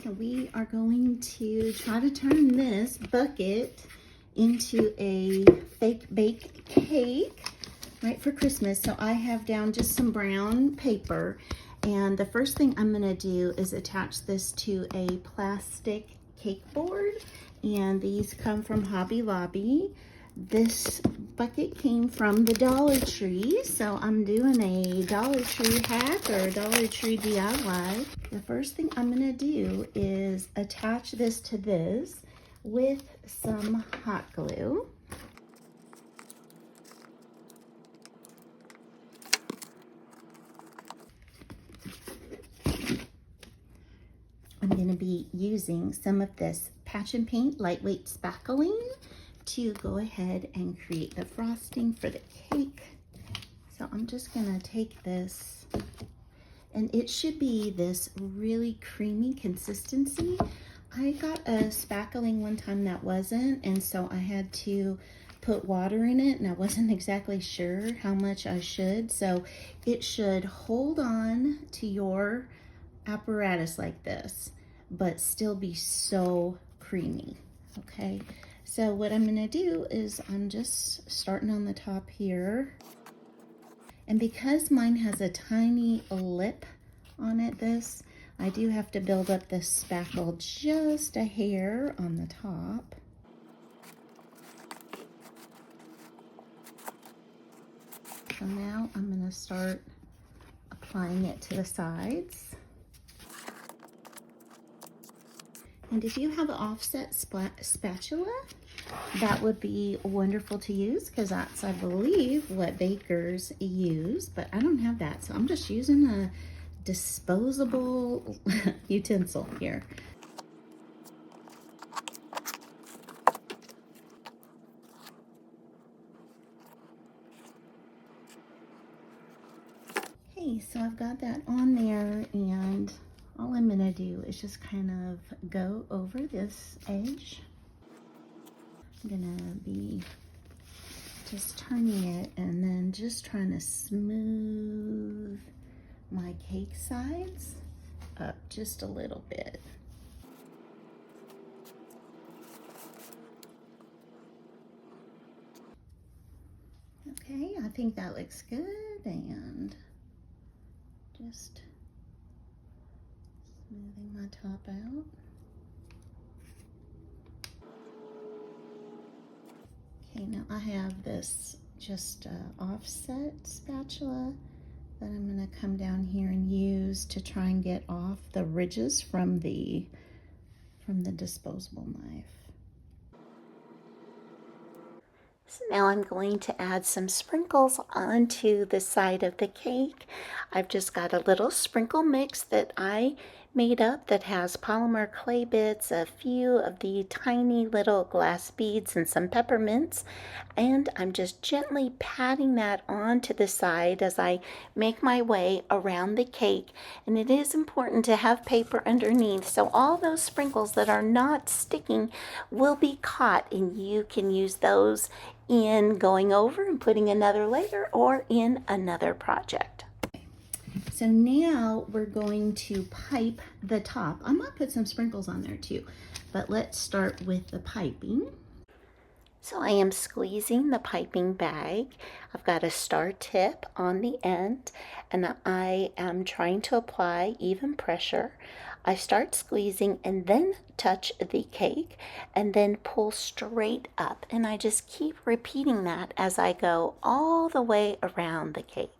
And we are going to try to turn this bucket into a fake bake cake, right, for Christmas. So I have down just some brown paper, and the first thing I'm gonna do is attach this to a plastic cake board, and these come from Hobby Lobby. This bucket came from the Dollar Tree, so I'm doing a Dollar Tree hack or a Dollar Tree DIY. The first thing I'm gonna do is attach this to this with some hot glue. I'm going to be using some of this Patch and Paint lightweight spackling to go ahead and create the frosting for the cake. So I'm just going to take this, and it should be this really creamy consistency. I got a spackling one time that wasn't, and so I had to put water in it, and I wasn't exactly sure how much I should. So it should hold on to your apparatus like this, but still be so creamy. Okay, so what I'm gonna do is I'm just starting on the top here, and because mine has a tiny lip on it, I do have to build up the spackle just a hair on the top. So now I'm gonna start applying it to the sides. And if you have an offset spatula, that would be wonderful to use, because that's, I believe, what bakers use, but I don't have that. So I'm just using a disposable utensil here. Okay, so I've got that on there, and all I'm gonna do is just kind of go over this edge. I'm gonna be just turning it and then just trying to smooth my cake sides up just a little bit. Okay, I think that looks good, and just smoothing my top out. Okay, now I have this just offset spatula that I'm going to come down here and use to try and get off the ridges from the disposable knife. So now I'm going to add some sprinkles onto the side of the cake. I've just got a little sprinkle mix that I made up that has polymer clay bits, a few of the tiny little glass beads, and some peppermints. And I'm just gently patting that onto the side as I make my way around the cake. And it is important to have paper underneath, so all those sprinkles that are not sticking will be caught, and you can use those in going over and putting another layer or in another project. So now we're going to pipe the top. I might put some sprinkles on there too, but let's start with the piping. So I am squeezing the piping bag. I've got a star tip on the end, and I am trying to apply even pressure. I start squeezing and then touch the cake and then pull straight up, and I just keep repeating that as I go all the way around the cake.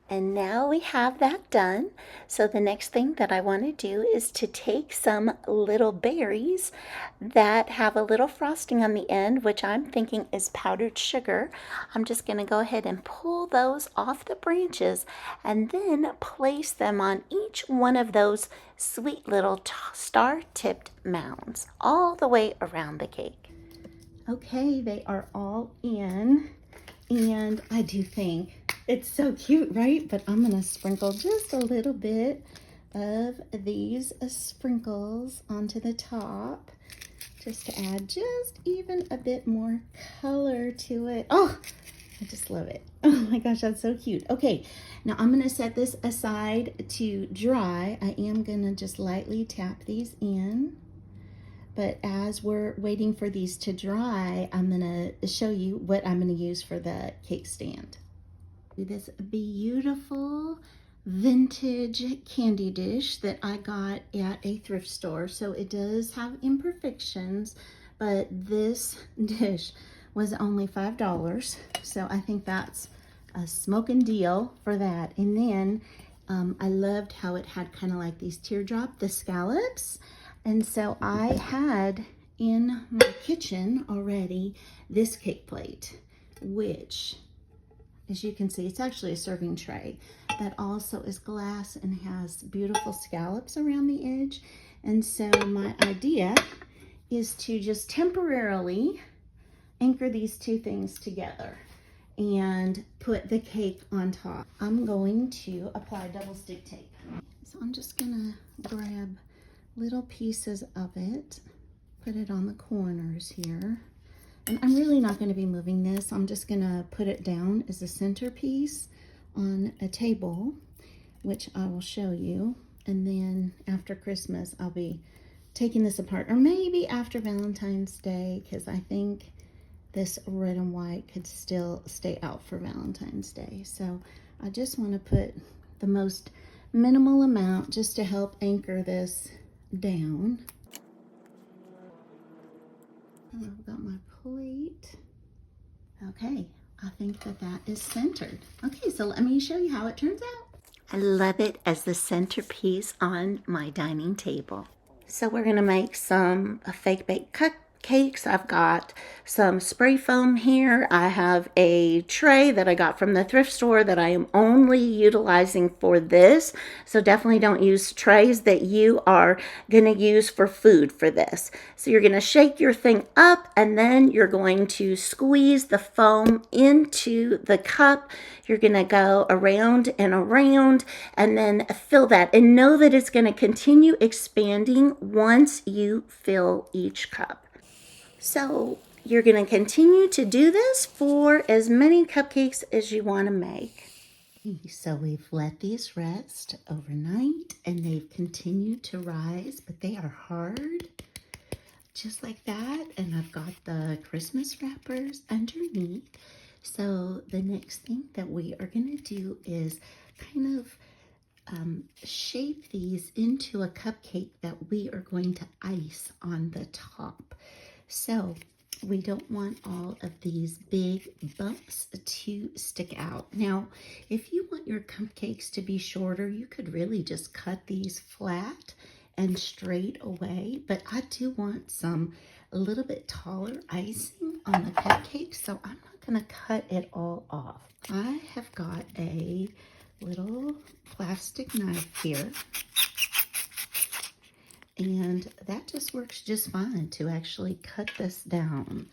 And now we have that done. So the next thing that I want to do is to take some little berries that have a little frosting on the end, which I'm thinking is powdered sugar. I'm just going to go ahead and pull those off the branches and then place them on each one of those sweet little star-tipped mounds all the way around the cake. Okay, they are all in, and I do think it's so cute, right? But I'm gonna sprinkle just a little bit of these sprinkles onto the top, just to add just even a bit more color to it. Oh, I just love it. Oh my gosh, that's so cute. Okay, now I'm gonna set this aside to dry. I am gonna just lightly tap these in. But as we're waiting for these to dry, I'm gonna show you what I'm gonna use for the cake stand. This beautiful vintage candy dish that I got at a thrift store. So it does have imperfections, but this dish was only $5. So I think that's a smoking deal for that. And then I loved how it had kind of like these the scallops. And so I had in my kitchen already this cake plate, which, as you can see, it's actually a serving tray that also is glass and has beautiful scallops around the edge. And so my idea is to just temporarily anchor these two things together and put the cake on top. I'm going to apply double stick tape. So I'm just gonna grab little pieces of it, put it on the corners here. And I'm really not going to be moving this. I'm just going to put it down as a centerpiece on a table, which I will show you. And then after Christmas, I'll be taking this apart, or maybe after Valentine's Day, because I think this red and white could still stay out for Valentine's Day. So I just want to put the most minimal amount just to help anchor this down. And I've got my plate. Okay, I think that is centered. Okay, so let me show you how it turns out. I love it as the centerpiece on my dining table. So we're gonna make some fake baked cupcakes. I've got some spray foam here. I have a tray that I got from the thrift store that I am only utilizing for this. So definitely don't use trays that you are gonna use for food for this. So you're gonna shake your thing up and then you're going to squeeze the foam into the cup. You're gonna go around and around and then fill that, and know that it's gonna continue expanding once you fill each cup. So you're going to continue to do this for as many cupcakes as you want to make. So we've let these rest overnight and they've continued to rise, but they are hard, just like that. And I've got the Christmas wrappers underneath. So the next thing that we are going to do is kind of shape these into a cupcake that we are going to ice on the top. So we don't want all of these big bumps to stick out. Now, if you want your cupcakes to be shorter, you could really just cut these flat and straight away. But I do want a little bit taller icing on the cupcake, so I'm not going to cut it all off. I have got a little plastic knife here. And that just works just fine to actually cut this down.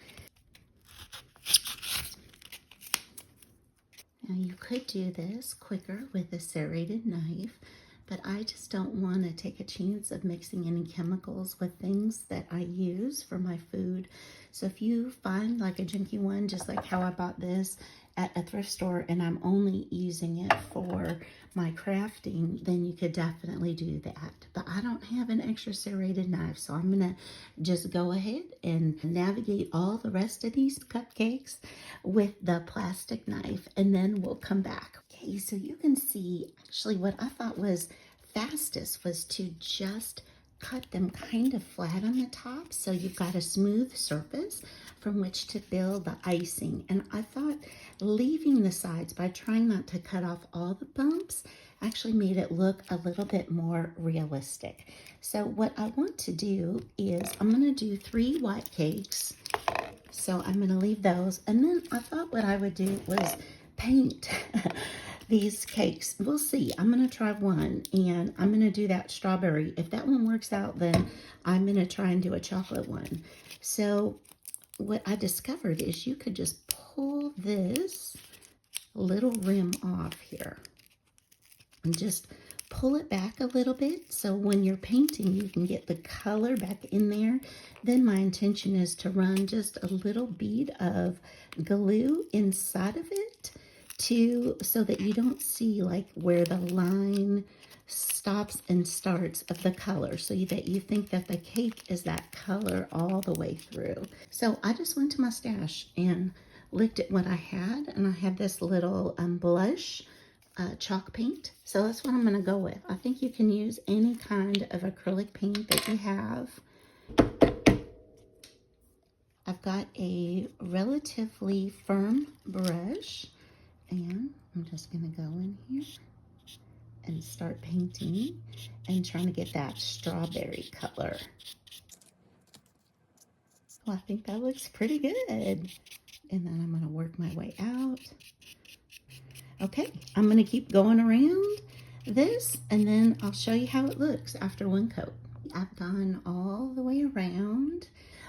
Now you could do this quicker with a serrated knife, but I just don't want to take a chance of mixing any chemicals with things that I use for my food. So if you find like a junky one, just like how I bought this at a thrift store and I'm only using it for my crafting, then you could definitely do that. But I don't have an extra serrated knife, so I'm gonna just go ahead and navigate all the rest of these cupcakes with the plastic knife, and then we'll come back. Okay, so you can see actually what I thought was fastest was to just cut them kind of flat on the top, so you've got a smooth surface from which to build the icing. And I thought leaving the sides by trying not to cut off all the bumps actually made it look a little bit more realistic. So what I want to do is I'm going to do 3 white cakes. So I'm going to leave those, and then I thought what I would do was paint these cakes. We'll see. I'm going to try one, and I'm going to do that strawberry. If that one works out, then I'm going to try and do a chocolate one. So what I discovered is you could just pull this little rim off here and just pull it back a little bit so when you're painting you can get the color back in there. Then my intention is to run just a little bead of glue inside of it so that you don't see like where the line stops and starts of the color, so that you think that the cake is that color all the way through. So I just went to my stash and looked at what I had, and I had this little blush chalk paint. So that's what I'm going to go with. I think you can use any kind of acrylic paint that you have. I've got a relatively firm brush, and I'm just going to go in here and start painting and trying to get that strawberry color. Well, I think that looks pretty good. And then I'm going to work my way out. Okay, I'm going to keep going around this, and then I'll show you how it looks after one coat. I've gone all the way around.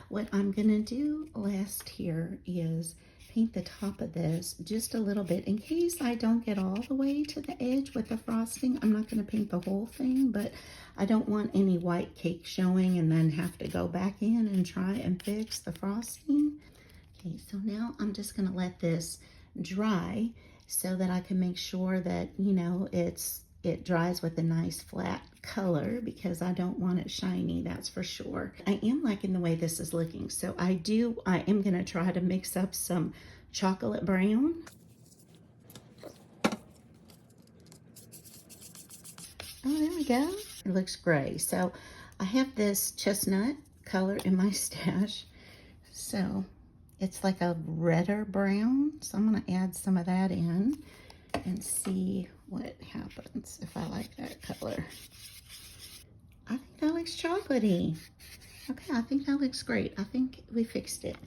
What I'm going to do last here is paint the top of this just a little bit in case I don't get all the way to the edge with the frosting. I'm not going to paint the whole thing, but I don't want any white cake showing and then have to go back in and try and fix the frosting. Okay, so now I'm just going to let this dry so that I can make sure that, you know, it dries with a nice flat color, because I don't want it shiny, that's for sure. I am liking the way this is looking, so I am going to try to mix up some chocolate brown. Oh, there we go. It looks gray. So I have this chestnut color in my stash, so it's like a redder brown, so I'm going to add some of that in and see what happens if I like that color. I think that looks chocolatey. Okay, I think that looks great. I think we fixed it.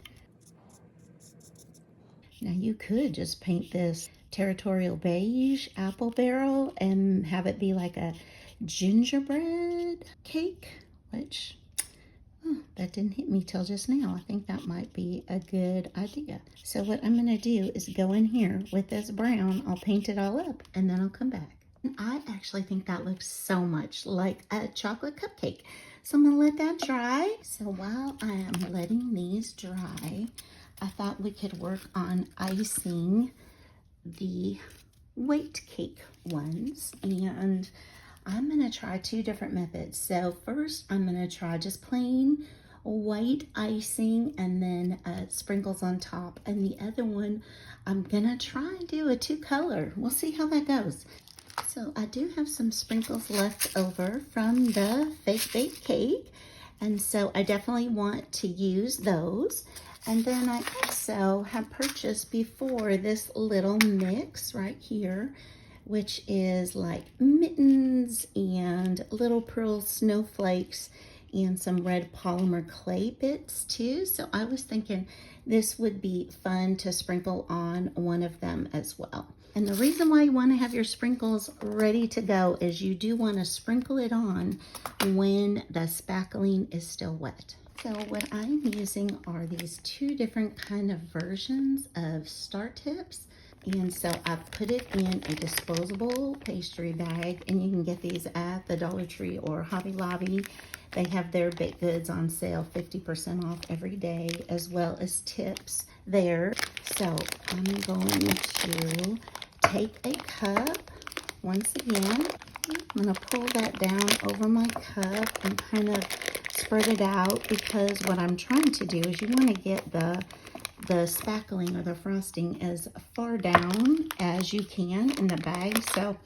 Now you could just paint this territorial beige apple barrel and have it be like a gingerbread cake, which that didn't hit me till just now. I think that might be a good idea. So what I'm going to do is go in here with this brown. I'll paint it all up and then I'll come back. And I actually think that looks so much like a chocolate cupcake. So I'm going to let that dry. So while I am letting these dry, I thought we could work on icing the weight cake ones. And I'm going to try two different methods. So first, I'm going to try just plain white icing and then sprinkles on top. And the other one, I'm going to try and do a two-color. We'll see how that goes. So I do have some sprinkles left over from the fake bake cake. And so I definitely want to use those. And then I also have purchased before this little mix right here, which is like mittens and little pearl snowflakes and some red polymer clay bits too. So I was thinking this would be fun to sprinkle on one of them as well. And the reason why you want to have your sprinkles ready to go is you do want to sprinkle it on when the spackling is still wet. So what I'm using are these two different kind of versions of star tips. And so I've put it in a disposable pastry bag, and you can get these at the Dollar Tree or Hobby Lobby. They have their baked goods on sale, 50% off every day, as well as tips there. So I'm going to take a cup. Once again, I'm going to pull that down over my cup and kind of spread it out, because what I'm trying to do is you want to get the spackling or the frosting as far down as you can in the bag, so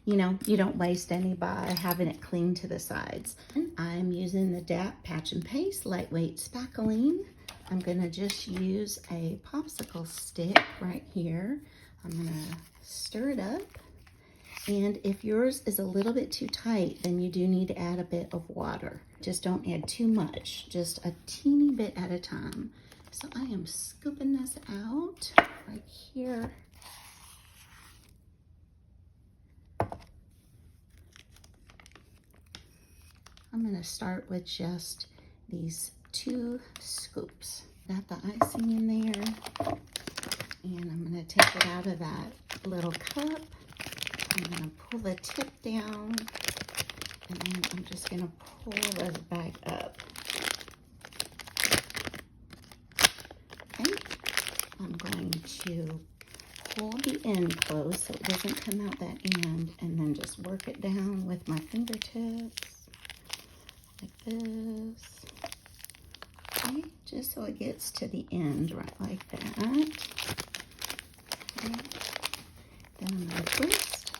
you know you don't waste any by having it clean to the sides. And I'm using the DAP Patch and Paste lightweight spackling. I'm gonna just use a popsicle stick right here. I'm gonna stir it up, and if yours is a little bit too tight, then you do need to add a bit of water. Just don't add too much, just a teeny bit at a time. So I am scooping this out right here. I'm going to start with just these 2 scoops. Got the icing in there, and I'm going to take it out of that little cup I'm going to pull the tip down, and then I'm just going to pull this back up. Okay, I'm going to pull the end close so it doesn't come out that end, and then just work it down with my fingertips like this. Okay, just so it gets to the end right like that. Okay. Then I'm going to twist.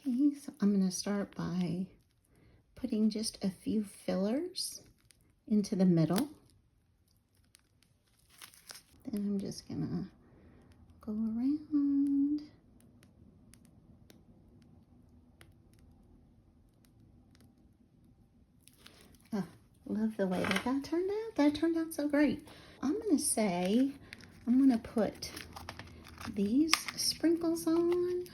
Okay, so I'm going to start by putting just a few fillers into the middle. Then I'm just going to go around. Oh, love the way that turned out. That turned out so great. I'm going to say, I'm going to put these sprinkles on.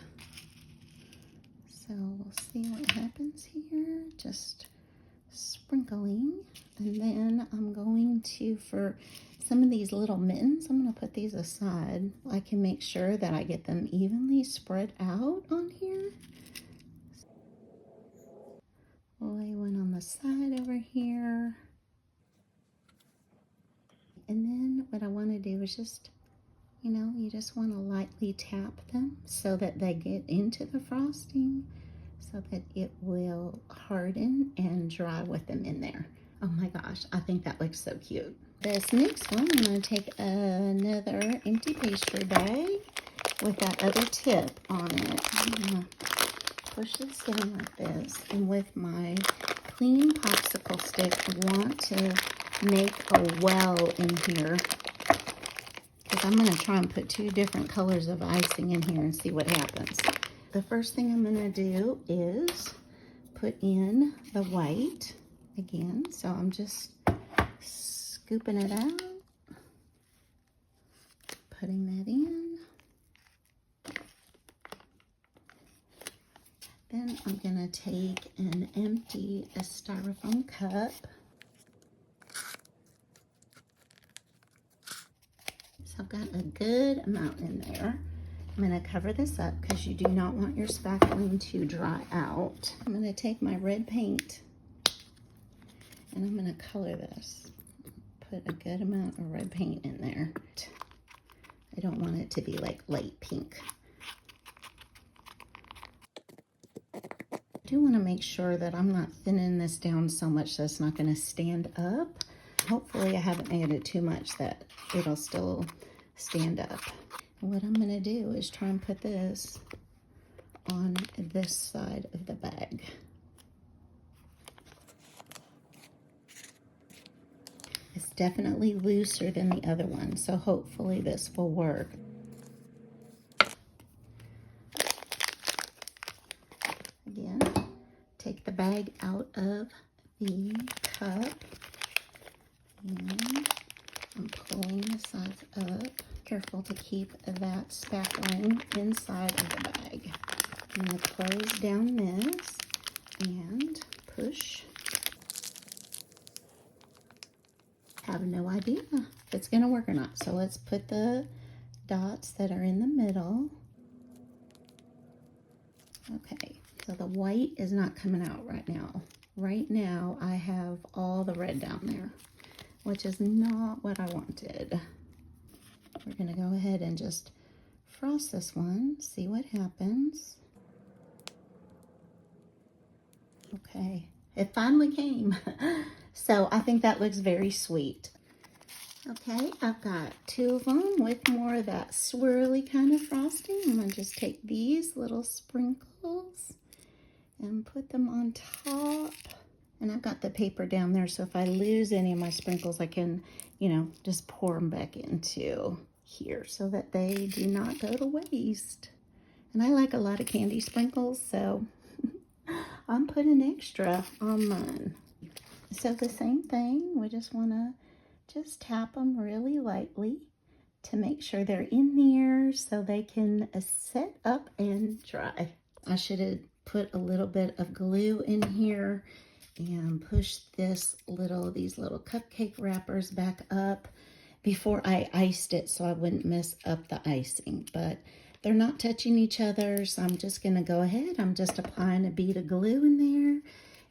So we'll see what happens here. Just sprinkling. And then I'm going to, for some of these little mittens, I'm going to put these aside. I can make sure that I get them evenly spread out on here. Lay one on the side over here. And then what I want to do is just, you know, you just want to lightly tap them so that they get into the frosting, so that it will harden and dry with them in there. Oh my gosh, I think that looks so cute. This next one, I'm going to take another empty pastry bag with that other tip on it. I'm going to push this down like this, and with my clean popsicle stick, I want to make a well in here, because I'm going to try and put 2 different colors of icing in here and see what happens. The first thing I'm going to do is put in the white again. So I'm just scooping it out, putting that in. Then I'm going to take an empty styrofoam cup. So I've got a good amount in there. I'm going to cover this up because you do not want your spackling to dry out. I'm going to take my red paint and I'm going to color this. Put a good amount of red paint in there. I don't want it to be like light pink. I do want to make sure that I'm not thinning this down so much that it's not going to stand up. Hopefully I haven't added too much that it'll still stand up. What I'm going to do is try and put this on this side of the bag. It's definitely looser than the other one, so hopefully this will work. Again, take the bag out of the cup, and I'm pulling the sides up. Careful to keep that spackling inside of the bag. I'm going to close down this and push. Have no idea if it's going to work or not. So let's put the dots that are in the middle. Okay, so the white is not coming out right now. Right now I have all the red down there, which is not what I wanted. We're going to go ahead and just frost this one, see what happens. Okay, it finally came. So I think that looks very sweet. Okay, I've got 2 of them with more of that swirly kind of frosting. I'm going to just take these little sprinkles and put them on top. And I've got the paper down there, so if I lose any of my sprinkles, I can, you know, just pour them back into here so that they do not go to waste. And I like a lot of candy sprinkles, so I'm putting extra on mine. So the same thing, we just want to just tap them really lightly to make sure they're in there so they can set up and dry. I should have put a little bit of glue in here and push these little cupcake wrappers back up before I iced it so I wouldn't mess up the icing. But they're not touching each other, so I'm just going to go ahead. I'm just applying a bead of glue in there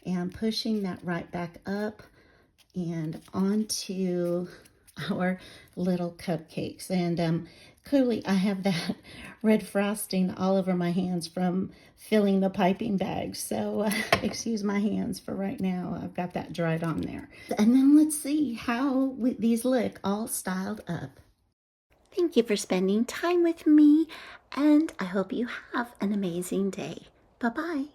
and pushing that right back up and onto our little cupcakes. And clearly I have that red frosting all over my hands from filling the piping bag. So excuse my hands for right now. I've got that dried on there. And then let's see how these look all styled up. Thank you for spending time with me, and I hope you have an amazing day. Bye-bye.